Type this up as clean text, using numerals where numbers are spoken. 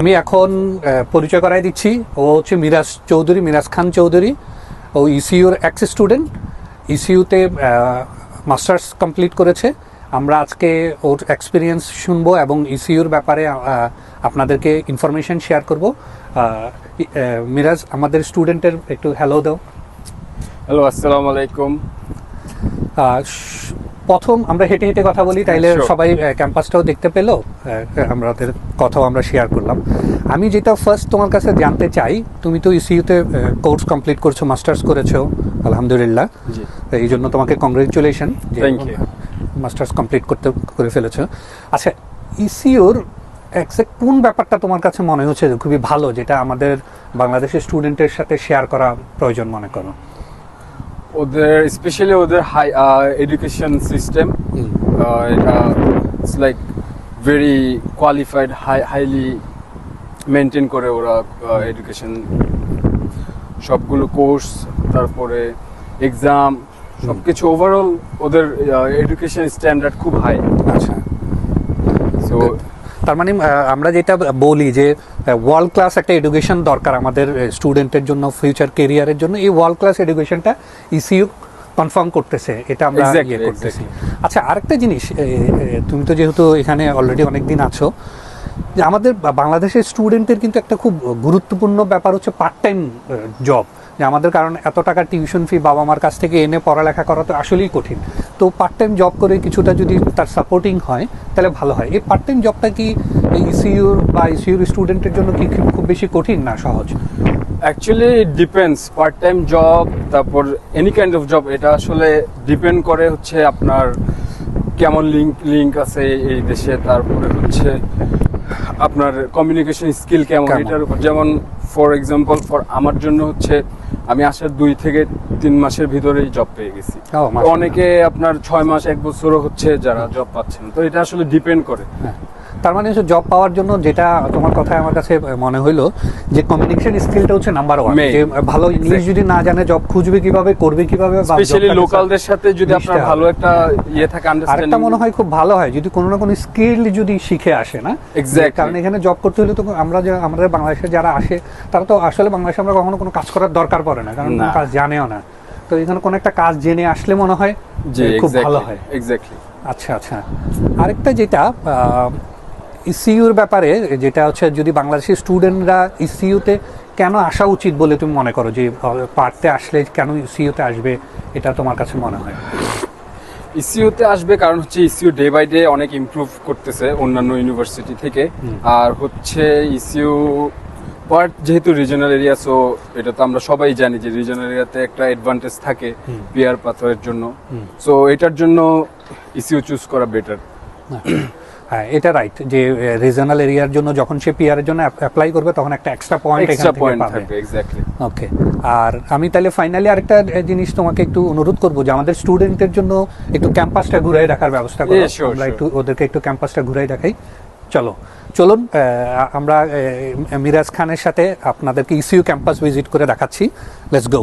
আমি এখন পরিচয় করাই দিচ্ছি। ও হচ্ছে মিরাজ খান চৌধুরী। ও ইসিইউর এক্স স্টুডেন্ট, ইসিইউতে মাস্টার্স কমপ্লিট করেছে। আমরা আজকে ওর এক্সপিরিয়েন্স শুনবো এবং ইসিইউর ব্যাপারে আপনাদেরকে ইনফরমেশন শেয়ার করব। মিরাজ, আমাদের স্টুডেন্টের একটু হ্যালো দাও। হ্যালো, আসসালামু আলাইকুম। প্রথম আমরা হেঁটে হেঁটে কথা বলি, তাইলে সবাই ক্যাম্পাসটাও দেখতে পেলো, আমাদের কথাও আমরা শেয়ার করলাম। আমি যেটা ফার্স্ট তোমার কাছে জানতে চাই, তুমি তো ইসিইউতে কোর্স কমপ্লিট করছো, মাস্টার্স করেছো, আলহামদুলিল্লাহ। এই জন্য তোমাকে কংগ্রেচুলেশন যে মাস্টার্স কমপ্লিট করে ফেলেছো। আচ্ছা, ইসিইউর এক্সাক্ট কোন ব্যাপারটা তোমার কাছে মনে হচ্ছে খুবই ভালো, যেটা আমাদের বাংলাদেশের স্টুডেন্টের সাথে শেয়ার করা প্রয়োজন মনে করো? ওদের স্পেশালি ওদের হাই এডুকেশন সিস্টেম, এটা it's like very qualified, highly maintain করে ওরা এডুকেশন, সবগুলো কোর্স, তারপরে এক্সাম, সবকিছু ওভারঅল ওদের এডুকেশন স্ট্যান্ডার্ড খুব হাই। আচ্ছা, সো তার মানে আমরা যেটা বলি যে ওয়ার্ল্ড ক্লাস একটা এডুকেশন দরকার আমাদের স্টুডেন্টের জন্য, ফিউচার কেরিয়ারের জন্য, এই ওয়ার্ল্ড ক্লাস এডুকেশনটা ইসিইউ কনফার্ম করতেছে, এটা আমরা ইয়ে করতেছি। আচ্ছা, আরেকটা জিনিস, তুমি তো যেহেতু এখানে অলরেডি অনেক দিন আছো, যে আমাদের বাংলাদেশের স্টুডেন্টের কিন্তু একটা খুব গুরুত্বপূর্ণ ব্যাপার হচ্ছে পার্ট টাইম জব। যে আমাদের, কারণ এত টাকা টিউশন ফি বাবা মার কাছ থেকে এনে পড়ালেখা করা তো আসলেই কঠিন। তো পার্ট টাইম জব করে কিছুটা যদি তার সাপোর্টিং হয় তাহলে ভালো হয়। এই পার্ট টাইম জবটা কি ইসিইউর বা ইসিইউর স্টুডেন্টের জন্য কি খুব বেশি কঠিন না সহজ? Actually depends, part time job, তারপর এনি কাইন্ড অফ জব, এটা আসলে ডিপেন্ড করে হচ্ছে আপনার কেমন লিঙ্ক আছে এই দেশে, তারপরে হচ্ছে আপনার কমিউনিকেশন স্কিল কেমন, এটার উপর। যেমন ফর এক্সাম্পল, আমার জন্য হচ্ছে আমি আসার 2 থেকে 3 মাসের ভিতরেই জব পেয়ে গেছি। অনেকে আপনার 6 মাস 1 বছরও হচ্ছে যারা জব পাচ্ছেন, তো এটা আসলে ডিপেন্ড করে। তার মানে জব পাওয়ার জন্য যেটা তোমার কথায় আমার কাছে মনে হইলো যে কমিউনিকেশন স্কিলটা হচ্ছে নাম্বার 1। যে ভালো ইংলিশ যদি না জানে জব খুঁজবে কিভাবে, করবে কিভাবে, স্পেশালি লোকালদের সাথে যদি আপনার ভালো একটা ইয়ে থাকে, আন্ডারস্ট্যান্ডিং। আরেকটা মনে হয় খুব ভালো হয় যদি কোনো না কোনো স্কিল যদি শিখে আসে, না? এক্স্যাক্টলি। কারণ এখানে জব করতে হলে তো আমাদের বাংলাদেশে যারা আসে তারা তো আসলে বাংলাদেশে আমরা কখনো কোনো কাজ করার দরকার পড়ে না, কারণ কাজ জানেও না। তো এখানে কোনো একটা কাজ জেনে আসলে মনে হয় খুব ভালো হয়। এক্স্যাক্টলি। আচ্ছা আচ্ছা, আরেকটা যেটা ইসিইউর ব্যাপারে, যেটা হচ্ছে যদি বাংলাদেশের স্টুডেন্টরা ইসিইউতে কেন আসা উচিত বলে তুমি মনে করো, যে পারতে আসলে কেন ইসিইউতে আসবে, এটা তোমার কাছে মনে হয়? ইসিইউতে আসবে কারণ হচ্ছে ইসিইউ ডে বাই ডে অনেক ইমপ্রুভ করতেছে অন্যান্য ইউনিভার্সিটি থেকে। আর হচ্ছে ইসিইউ পার্ট যেহেতু রিজনাল এরিয়া, সো এটা তো আমরা সবাই জানি যে রিজনাল এরিয়াতে একটা অ্যাডভান্টেজ থাকে পিয়ার পাথরের জন্য। সো এটার জন্য ইসিইউ চুজ করা বেটার। হ্যাঁ, এটা রাইট, যে রিজনাল এরিয়ার জন্য যখন সে পিআরের জন্য অ্যাপ্লাই করবে তখন একটা এক্সট্রা পয়েন্ট থাকবে। এক্স্যাক্টলি। ওকে, আর আমি তাহলে ফাইনালি আরেকটা জিনিস তোমাকে একটু অনুরোধ করব যে আমাদের স্টুডেন্টের জন্য একটু ক্যাম্পাসটা ঘুরাই রাখার ব্যবস্থা করো। আমরা একটু ওদেরকে একটু ক্যাম্পাসটা ঘুরাই দেখাই। চলুন আমরা মিরাজ খানের সাথে আপনাদেরকে ইসিইউ ক্যাম্পাস ভিজিট করে দেখাচ্ছি। Let's go.